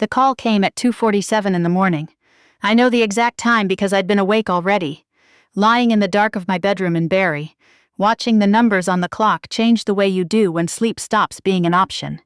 The call came at 2:47 in the morning. I know the exact time because I'd been awake already, lying in the dark of my bedroom in Barrie, watching the numbers on the clock change the way you do when sleep stops being an option.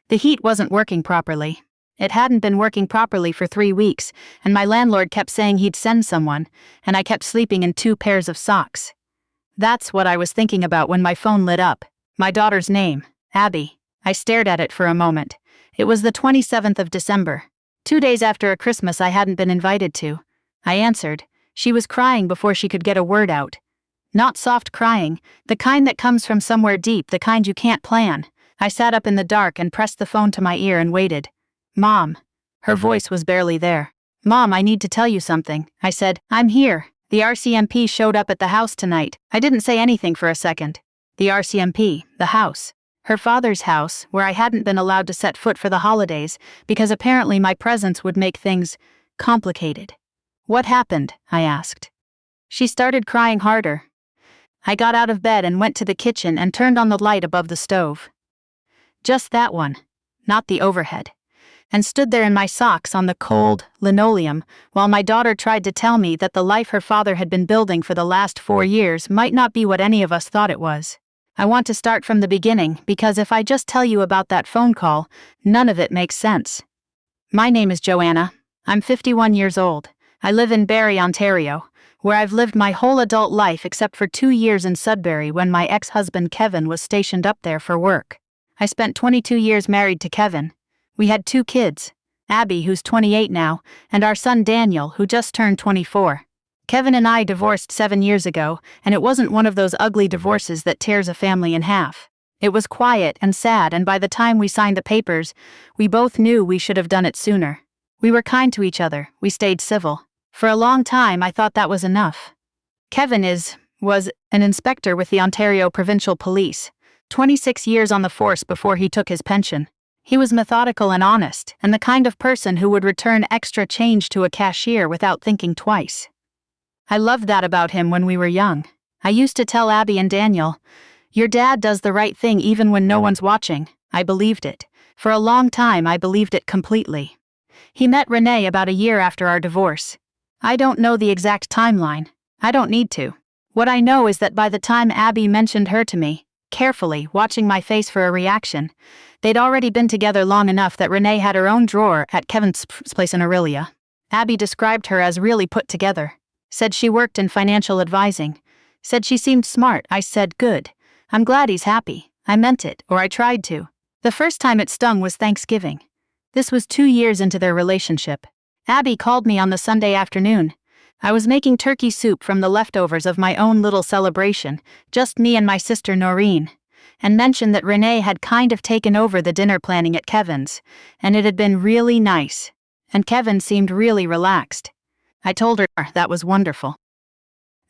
The heat wasn't working properly. It hadn't been working properly for 3 weeks, and my landlord kept saying he'd send someone, and I kept sleeping in 2 pairs of socks. That's what I was thinking about when my phone lit up. My daughter's name, Abby. I stared at it for a moment. It was the 27th of December, 2 days after a Christmas I hadn't been invited to. I answered. She was crying before she could get a word out. Not soft crying, the kind that comes from somewhere deep, the kind you can't plan. I sat up in the dark and pressed the phone to my ear and waited. Mom. Her voice was barely there. Mom, I need to tell you something, I said. I'm here. The RCMP showed up at the house tonight. I didn't say anything for a second. The RCMP, the house. Her father's house, where I hadn't been allowed to set foot for the holidays because apparently my presence would make things complicated. What happened? I asked. She started crying harder. I got out of bed and went to the kitchen and turned on the light above the stove. Just that one, not the overhead, and stood there in my socks on the cold linoleum while my daughter tried to tell me that the life her father had been building for the last 4 years might not be what any of us thought it was. I want to start from the beginning because if I just tell you about that phone call, none of it makes sense. My name is Joanna. I'm 51 years old. I live in Barrie, Ontario, where I've lived my whole adult life except for 2 years in Sudbury when my ex-husband Kevin was stationed up there for work. I spent 22 years married to Kevin. We had 2 kids, Abby, who's 28 now, and our son Daniel, who just turned 24. Kevin and I divorced 7 years ago, and it wasn't one of those ugly divorces that tears a family in half. It was quiet and sad, and by the time we signed the papers, we both knew we should have done it sooner. We were kind to each other, we stayed civil. For a long time I thought that was enough. Kevin was an inspector with the Ontario Provincial Police, 26 years on the force before he took his pension. He was methodical and honest, and the kind of person who would return extra change to a cashier without thinking twice. I loved that about him when we were young. I used to tell Abby and Daniel, "Your dad does the right thing even when no one's watching." I believed it. For a long time I believed it completely. He met Renee about a year after our divorce. I don't know the exact timeline. I don't need to. What I know is that by the time Abby mentioned her to me, carefully watching my face for a reaction, they'd already been together long enough that Renee had her own drawer at Kevin's place in Aurelia. Abby described her as really put together. Said she worked in financial advising. Said she seemed smart. I said, good. I'm glad he's happy. I meant it, or I tried to. The first time it stung was Thanksgiving. This was 2 years into their relationship. Abby called me on the Sunday afternoon. I was making turkey soup from the leftovers of my own little celebration, just me and my sister Noreen, and mentioned that Renee had kind of taken over the dinner planning at Kevin's, and it had been really nice. And Kevin seemed really relaxed. I told her that was wonderful.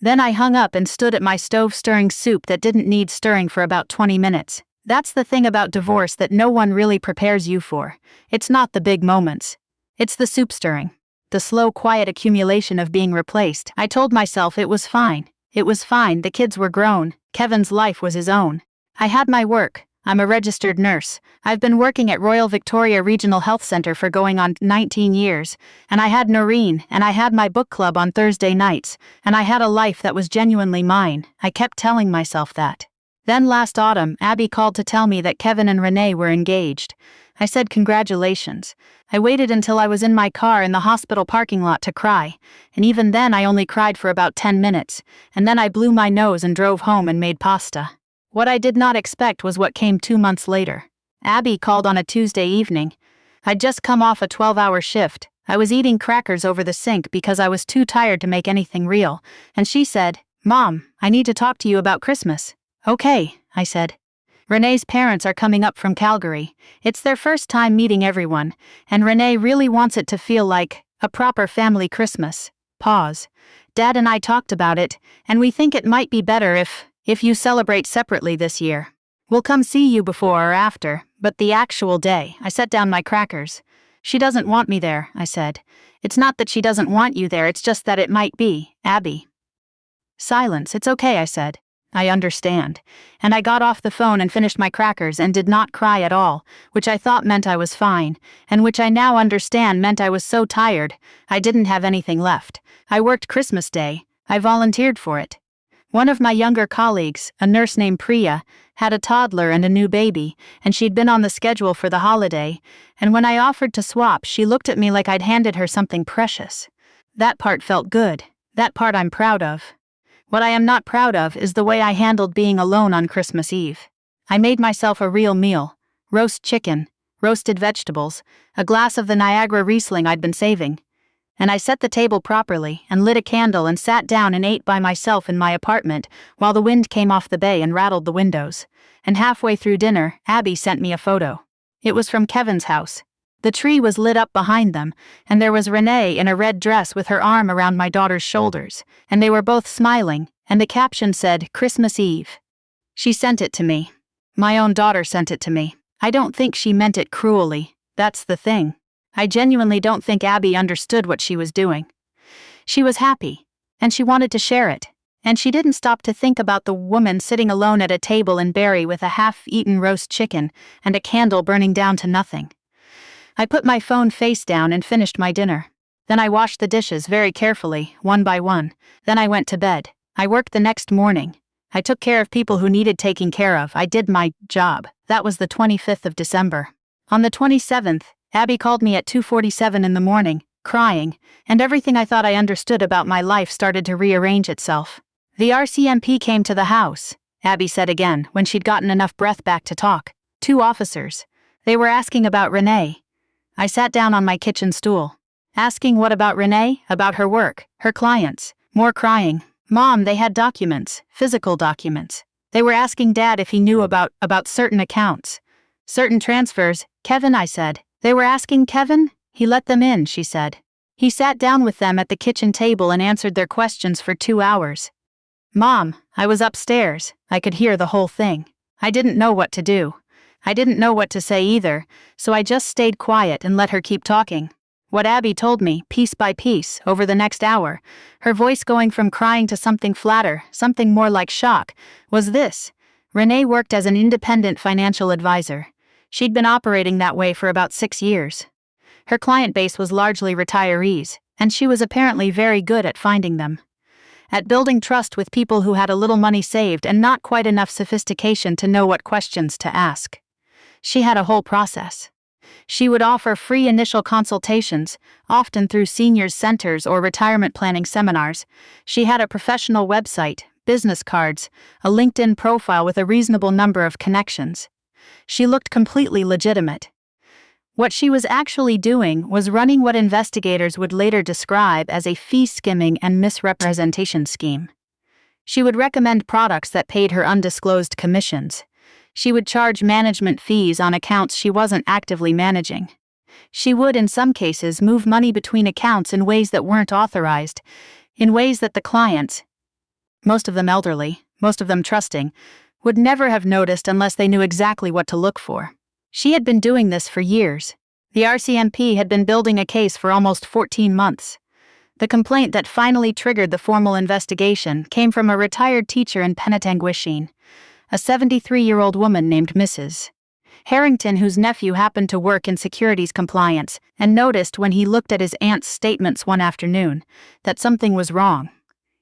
Then I hung up and stood at my stove stirring soup that didn't need stirring for about 20 minutes. That's the thing about divorce that no one really prepares you for. It's not the big moments. It's the soup stirring. The slow, quiet accumulation of being replaced. I told myself it was fine. It was fine, the kids were grown. Kevin's life was his own. I had my work. I'm a registered nurse. I've been working at Royal Victoria Regional Health Centre for going on 19 years, and I had Noreen, and I had my book club on Thursday nights, and I had a life that was genuinely mine. I kept telling myself that. Then last autumn, Abby called to tell me that Kevin and Renee were engaged. I said congratulations. I waited until I was in my car in the hospital parking lot to cry, and even then I only cried for about 10 minutes, and then I blew my nose and drove home and made pasta. What I did not expect was what came 2 months later. Abby called on a Tuesday evening. I'd just come off a 12-hour shift. I was eating crackers over the sink because I was too tired to make anything real, and she said, "Mom, I need to talk to you about Christmas." "Okay," I said. Renee's parents are coming up from Calgary. It's their first time meeting everyone, and Renee really wants it to feel like a proper family Christmas. Pause. Dad and I talked about it, and we think it might be better if you celebrate separately this year. We'll come see you before or after, but the actual day. I set down my crackers. "She doesn't want me there," I said. "It's not that she doesn't want you there, it's just that it might be, Abby." Silence. "It's okay," I said. I understand. And I got off the phone and finished my crackers and did not cry at all, which I thought meant I was fine, and which I now understand meant I was so tired, I didn't have anything left. I worked Christmas Day. I volunteered for it. One of my younger colleagues, a nurse named Priya, had a toddler and a new baby, and she'd been on the schedule for the holiday, and when I offered to swap, she looked at me like I'd handed her something precious. That part felt good. That part I'm proud of. What I am not proud of is the way I handled being alone on Christmas Eve. I made myself a real meal: roast chicken, roasted vegetables, a glass of the Niagara Riesling I'd been saving. And I set the table properly and lit a candle and sat down and ate by myself in my apartment while the wind came off the bay and rattled the windows. And halfway through dinner, Abby sent me a photo. It was from Kevin's house. The tree was lit up behind them, and there was Renee in a red dress with her arm around my daughter's shoulders, and they were both smiling, and the caption said, "Christmas Eve." She sent it to me. My own daughter sent it to me. I don't think she meant it cruelly. That's the thing. I genuinely don't think Abby understood what she was doing. She was happy, and she wanted to share it, and she didn't stop to think about the woman sitting alone at a table in Barrie with a half-eaten roast chicken and a candle burning down to nothing. I put my phone face down and finished my dinner. Then I washed the dishes very carefully, one by one. Then I went to bed. I worked the next morning. I took care of people who needed taking care of. I did my job. That was the 25th of December. On the 27th, Abby called me at 2:47 in the morning, crying, and everything I thought I understood about my life started to rearrange itself. "The RCMP came to the house," Abby said again, when she'd gotten enough breath back to talk. "2 officers. They were asking about Renee." I sat down on my kitchen stool. "Asking what about Renee? About her work, her clients?" More crying. "Mom, they had documents, physical documents. They were asking Dad if he knew about certain accounts. Certain transfers." "Kevin," I said. "They were asking Kevin?" "He let them in," she said. "He sat down with them at the kitchen table and answered their questions for 2 hours." "Mom, I was upstairs. I could hear the whole thing. I didn't know what to do. I didn't know what to say either, so I just stayed quiet and let her keep talking." What Abby told me, piece by piece, over the next hour, her voice going from crying to something flatter, something more like shock, was this: Renee worked as an independent financial advisor. She'd been operating that way for about 6 years. Her client base was largely retirees, and she was apparently very good at finding them. At building trust with people who had a little money saved and not quite enough sophistication to know what questions to ask. She had a whole process. She would offer free initial consultations, often through seniors' centers or retirement planning seminars. She had a professional website, business cards, a LinkedIn profile with a reasonable number of connections. She looked completely legitimate. What she was actually doing was running what investigators would later describe as a fee-skimming and misrepresentation scheme. She would recommend products that paid her undisclosed commissions. She would charge management fees on accounts she wasn't actively managing. She would, in some cases, move money between accounts in ways that weren't authorized, in ways that the clients, most of them elderly, most of them trusting, would never have noticed unless they knew exactly what to look for. She had been doing this for years. The RCMP had been building a case for almost 14 months. The complaint that finally triggered the formal investigation came from a retired teacher in Penetanguishene, a 73-year-old woman named Mrs. Harrington, whose nephew happened to work in securities compliance and noticed when he looked at his aunt's statements one afternoon that something was wrong.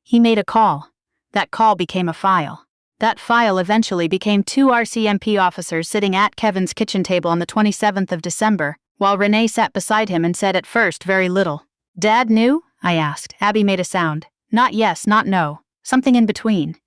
He made a call. That call became a file. That file eventually became 2 RCMP officers sitting at Kevin's kitchen table on the 27th of December, while Renee sat beside him and said at first very little. "Dad knew?" I asked. Abby made a sound. "Not yes, not no. Something in between.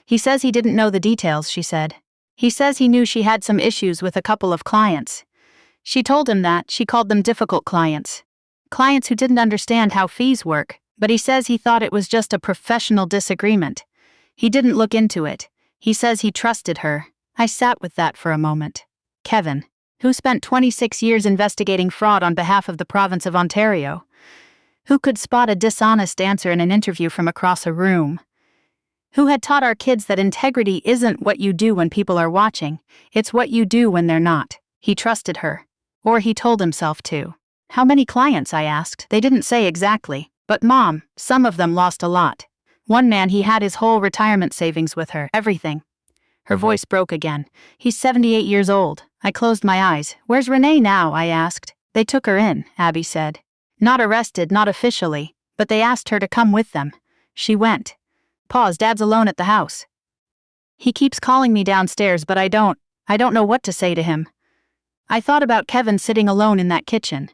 He says he didn't know the details," she said. "He says he knew she had some issues with a couple of clients. She told him that. She called them difficult clients. Clients who didn't understand how fees work, but he says he thought it was just a professional disagreement. He didn't look into it. He says he trusted her." I sat with that for a moment. Kevin, who spent 26 years investigating fraud on behalf of the province of Ontario, who could spot a dishonest answer in an interview from across a room, who had taught our kids that integrity isn't what you do when people are watching, it's what you do when they're not. He trusted her. Or he told himself to. "How many clients?" I asked. "They didn't say exactly. But Mom, some of them lost a lot." One man, he had his whole retirement savings with her, everything. Her voice broke again. He's 78 years old. I closed my eyes. Where's Renee now? I asked. They took her in, Abby said. Not arrested, not officially, but they asked her to come with them. She went. Pause, Dad's alone at the house. He keeps calling me downstairs, but I don't know what to say to him. I thought about Kevin sitting alone in that kitchen.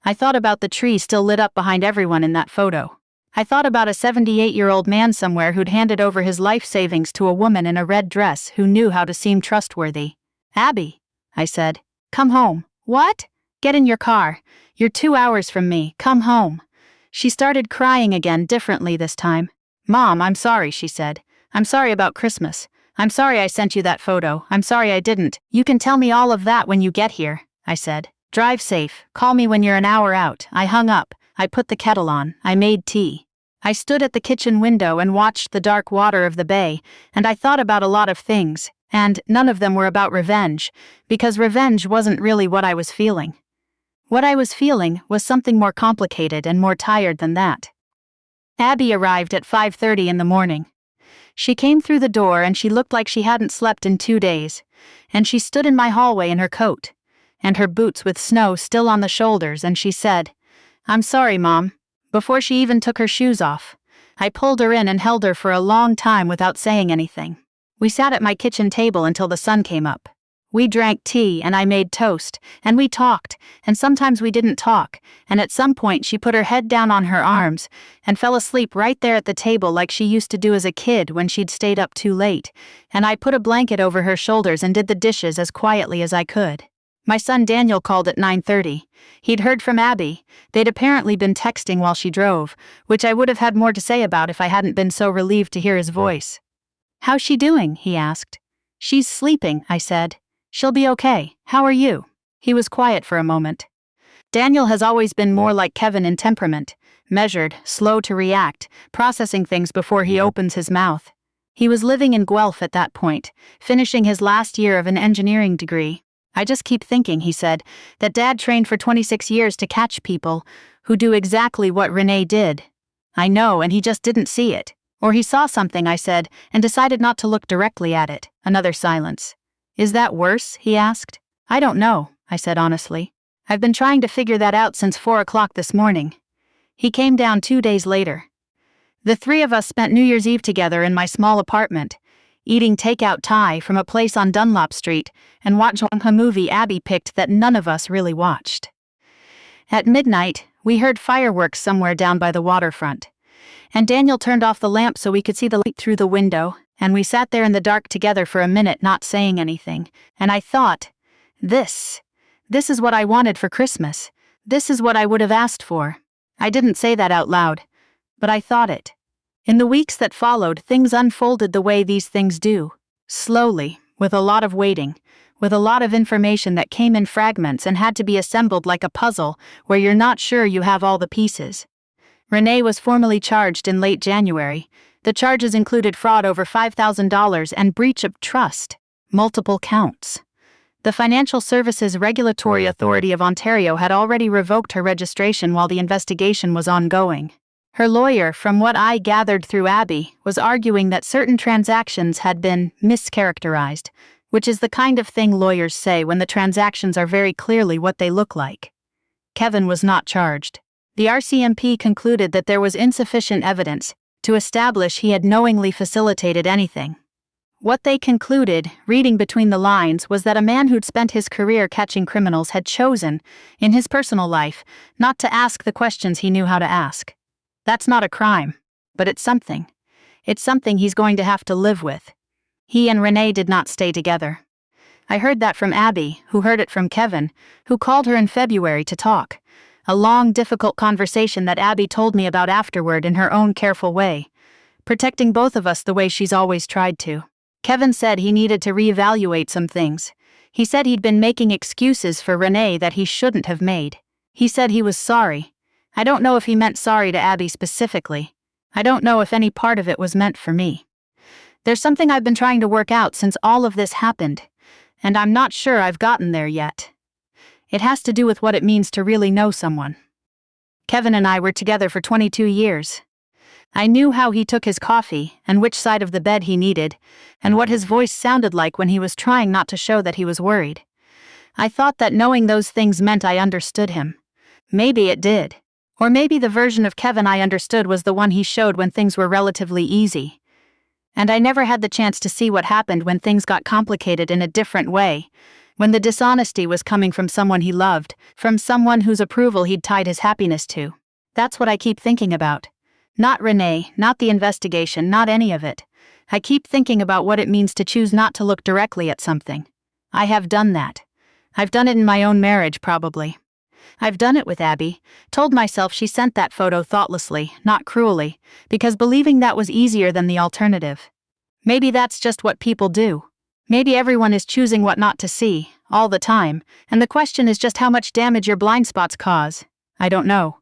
I thought about the tree still lit up behind everyone in that photo. I thought about a 78-year-old man somewhere who'd handed over his life savings to a woman in a red dress who knew how to seem trustworthy. Abby, I said, come home. What? Get in your car. You're 2 hours from me. Come home. She started crying again, differently this time. Mom, I'm sorry, she said. I'm sorry about Christmas. I'm sorry I sent you that photo. I'm sorry I didn't. You can tell me all of that when you get here, I said. Drive safe. Call me when you're an hour out. I hung up. I put the kettle on. I made tea. I stood at the kitchen window and watched the dark water of the bay, and I thought about a lot of things, and none of them were about revenge, because revenge wasn't really what I was feeling. What I was feeling was something more complicated and more tired than that. Abby arrived at 5:30 in the morning. She came through the door and she looked like she hadn't slept in 2 days, and she stood in my hallway in her coat, and her boots with snow still on the shoulders, and she said, I'm sorry, Mom, before she even took her shoes off. I pulled her in and held her for a long time without saying anything. We sat at my kitchen table until the sun came up. We drank tea and I made toast, and we talked, and sometimes we didn't talk, and at some point she put her head down on her arms and fell asleep right there at the table like she used to do as a kid when she'd stayed up too late, and I put a blanket over her shoulders and did the dishes as quietly as I could. My son Daniel called at 9:30. He'd heard from Abby. They'd apparently been texting while she drove, which I would have had more to say about if I hadn't been so relieved to hear his voice. How's she doing? He asked. She's sleeping, I said. She'll be okay. How are you? He was quiet for a moment. Daniel has always been more like Kevin in temperament, measured, slow to react, processing things before he opens his mouth. He was living in Guelph at that point, finishing his last year of an engineering degree. I just keep thinking, he said, that Dad trained for 26 years to catch people who do exactly what Renee did. I know, and he just didn't see it. Or he saw something, I said, and decided not to look directly at it. Another silence. Is that worse? He asked. I don't know, I said honestly. I've been trying to figure that out since 4 o'clock this morning. He came down 2 days later. The three of us spent New Year's Eve together in my small apartment, eating takeout Thai from a place on Dunlop Street and watching a movie Abby picked that none of us really watched. At midnight, we heard fireworks somewhere down by the waterfront, and Daniel turned off the lamp so we could see the light through the window, and we sat there in the dark together for a minute not saying anything, and I thought, this is what I wanted for Christmas. This is what I would have asked for. I didn't say that out loud, but I thought it. In the weeks that followed, things unfolded the way these things do. Slowly, with a lot of waiting, with a lot of information that came in fragments and had to be assembled like a puzzle where you're not sure you have all the pieces. Renee was formally charged in late January. The charges included fraud over $5,000 and breach of trust, multiple counts. The Financial Services Regulatory Authority of Ontario had already revoked her registration while the investigation was ongoing. Her lawyer, from what I gathered through Abby, was arguing that certain transactions had been mischaracterized, which is the kind of thing lawyers say when the transactions are very clearly what they look like. Kevin was not charged. The RCMP concluded that there was insufficient evidence to establish he had knowingly facilitated anything. What they concluded, reading between the lines, was that a man who'd spent his career catching criminals had chosen, in his personal life, not to ask the questions he knew how to ask. That's not a crime, but it's something. It's something he's going to have to live with. He and Renee did not stay together. I heard that from Abby, who heard it from Kevin, who called her in February to talk. A long, difficult conversation that Abby told me about afterward in her own careful way, protecting both of us the way she's always tried to. Kevin said he needed to reevaluate some things. He said he'd been making excuses for Renee that he shouldn't have made. He said he was sorry. I don't know if he meant sorry to Abby specifically. I don't know if any part of it was meant for me. There's something I've been trying to work out since all of this happened, and I'm not sure I've gotten there yet. It has to do with what it means to really know someone. Kevin and I were together for 22 years. I knew how he took his coffee, and which side of the bed he needed, and what his voice sounded like when he was trying not to show that he was worried. I thought that knowing those things meant I understood him. Maybe it did. Or maybe the version of Kevin I understood was the one he showed when things were relatively easy. And I never had the chance to see what happened when things got complicated in a different way, when the dishonesty was coming from someone he loved, from someone whose approval he'd tied his happiness to. That's what I keep thinking about. Not Renee, not the investigation, not any of it. I keep thinking about what it means to choose not to look directly at something. I have done that. I've done it in my own marriage, probably. I've done it with Abby, told myself she sent that photo thoughtlessly, not cruelly, because believing that was easier than the alternative. Maybe that's just what people do. Maybe everyone is choosing what not to see, all the time, and the question is just how much damage your blind spots cause. I don't know.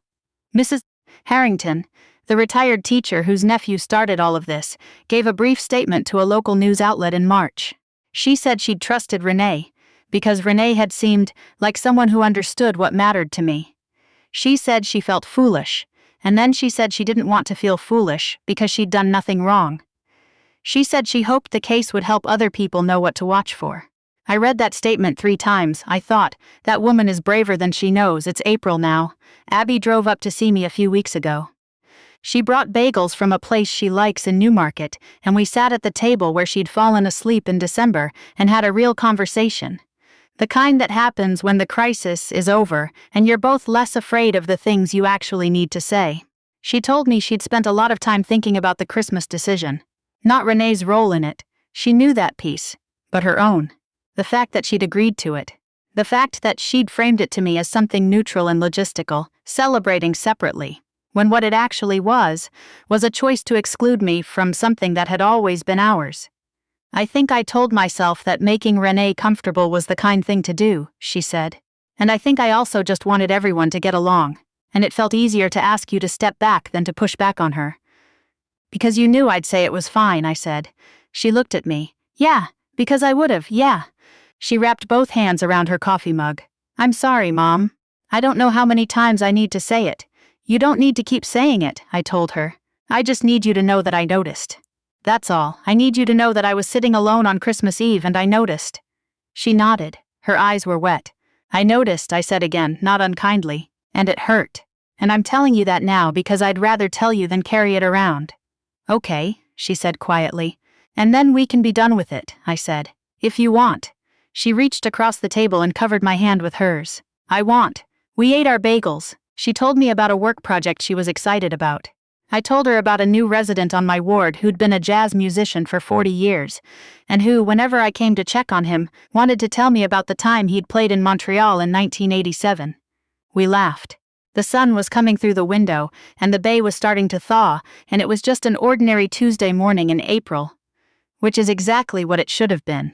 Mrs. Harrington, the retired teacher whose nephew started all of this, gave a brief statement to a local news outlet in March. She said she'd trusted Renee, because Renee had seemed like someone who understood what mattered to me. She said she felt foolish, and then she said she didn't want to feel foolish because she'd done nothing wrong. She said she hoped the case would help other people know what to watch for. I read that statement 3 times. I thought, that woman is braver than she knows. It's April now. Abby drove up to see me a few weeks ago. She brought bagels from a place she likes in Newmarket, and we sat at the table where she'd fallen asleep in December and had a real conversation. The kind that happens when the crisis is over and you're both less afraid of the things you actually need to say. She told me she'd spent a lot of time thinking about the Christmas decision. Not Renee's role in it. She knew that piece. But her own. The fact that she'd agreed to it. The fact that she'd framed it to me as something neutral and logistical, celebrating separately, when what it actually was a choice to exclude me from something that had always been ours. I think I told myself that making Renee comfortable was the kind thing to do, she said. And I think I also just wanted everyone to get along, and it felt easier to ask you to step back than to push back on her. Because you knew I'd say it was fine, I said. She looked at me. Yeah, because I would've, yeah. She wrapped both hands around her coffee mug. I'm sorry, Mom. I don't know how many times I need to say it. You don't need to keep saying it, I told her. I just need you to know that I noticed. That's all. I need you to know that I was sitting alone on Christmas Eve and I noticed. She nodded. Her eyes were wet. I noticed, I said again, not unkindly. And it hurt. And I'm telling you that now because I'd rather tell you than carry it around. Okay, she said quietly. And then we can be done with it, I said. If you want. She reached across the table and covered my hand with hers. I want. We ate our bagels. She told me about a work project she was excited about. I told her about a new resident on my ward who'd been a jazz musician for 40 years, and who, whenever I came to check on him, wanted to tell me about the time he'd played in Montreal in 1987. We laughed. The sun was coming through the window, and the bay was starting to thaw, and it was just an ordinary Tuesday morning in April, which is exactly what it should have been.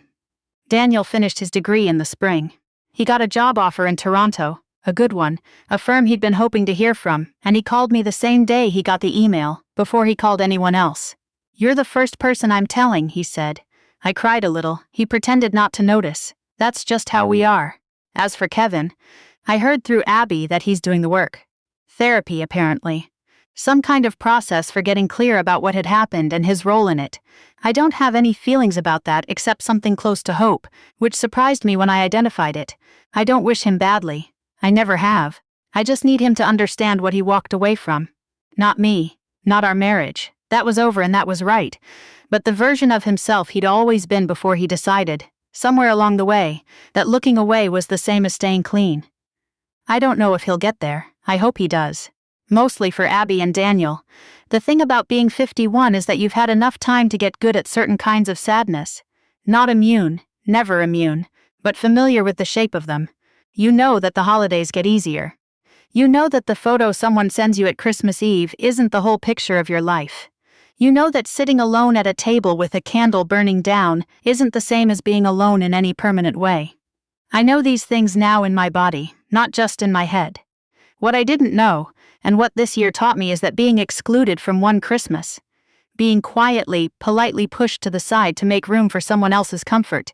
Daniel finished his degree in the spring. He got a job offer in Toronto. A good one, a firm he'd been hoping to hear from, and he called me the same day he got the email, before he called anyone else. You're the first person I'm telling, he said. I cried a little. He pretended not to notice. That's just how we are. As for Kevin, I heard through Abby that he's doing the work. Therapy, apparently. Some kind of process for getting clear about what had happened and his role in it. I don't have any feelings about that except something close to hope, which surprised me when I identified it. I don't wish him badly. I never have. I just need him to understand what he walked away from. Not me. Not our marriage. That was over and that was right. But the version of himself he'd always been before he decided, somewhere along the way, that looking away was the same as staying clean. I don't know if he'll get there. I hope he does. Mostly for Abby and Daniel. The thing about being 51 is that you've had enough time to get good at certain kinds of sadness. Not immune, never immune, but familiar with the shape of them. You know that the holidays get easier. You know that the photo someone sends you at Christmas Eve isn't the whole picture of your life. You know that sitting alone at a table with a candle burning down isn't the same as being alone in any permanent way. I know these things now in my body, not just in my head. What I didn't know, and what this year taught me, is that being excluded from one Christmas, being quietly, politely pushed to the side to make room for someone else's comfort,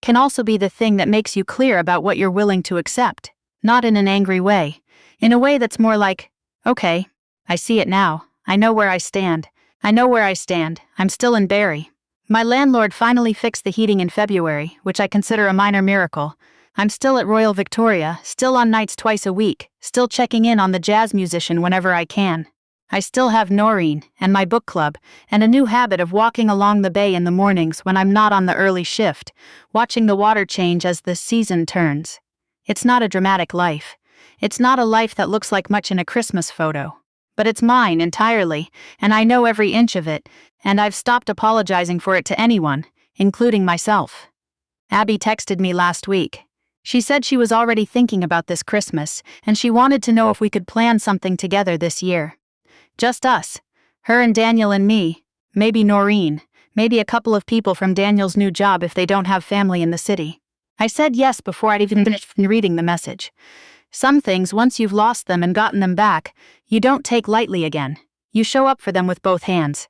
can also be the thing that makes you clear about what you're willing to accept, not in an angry way, in a way that's more like, okay, I see it now, I know where I stand. I know where I stand. I'm still in Barrie. My landlord finally fixed the heating in February, which I consider a minor miracle. I'm still at Royal Victoria, still on nights twice a week, still checking in on the jazz musician whenever I can. I still have Noreen, and my book club, and a new habit of walking along the bay in the mornings when I'm not on the early shift, watching the water change as the season turns. It's not a dramatic life. It's not a life that looks like much in a Christmas photo. But it's mine entirely, and I know every inch of it, and I've stopped apologizing for it to anyone, including myself. Abby texted me last week. She said she was already thinking about this Christmas, and she wanted to know if we could plan something together this year. Just us. Her and Daniel and me. Maybe Noreen. Maybe a couple of people from Daniel's new job if they don't have family in the city. I said yes before I'd even finished reading the message. Some things, once you've lost them and gotten them back, you don't take lightly again. You show up for them with both hands.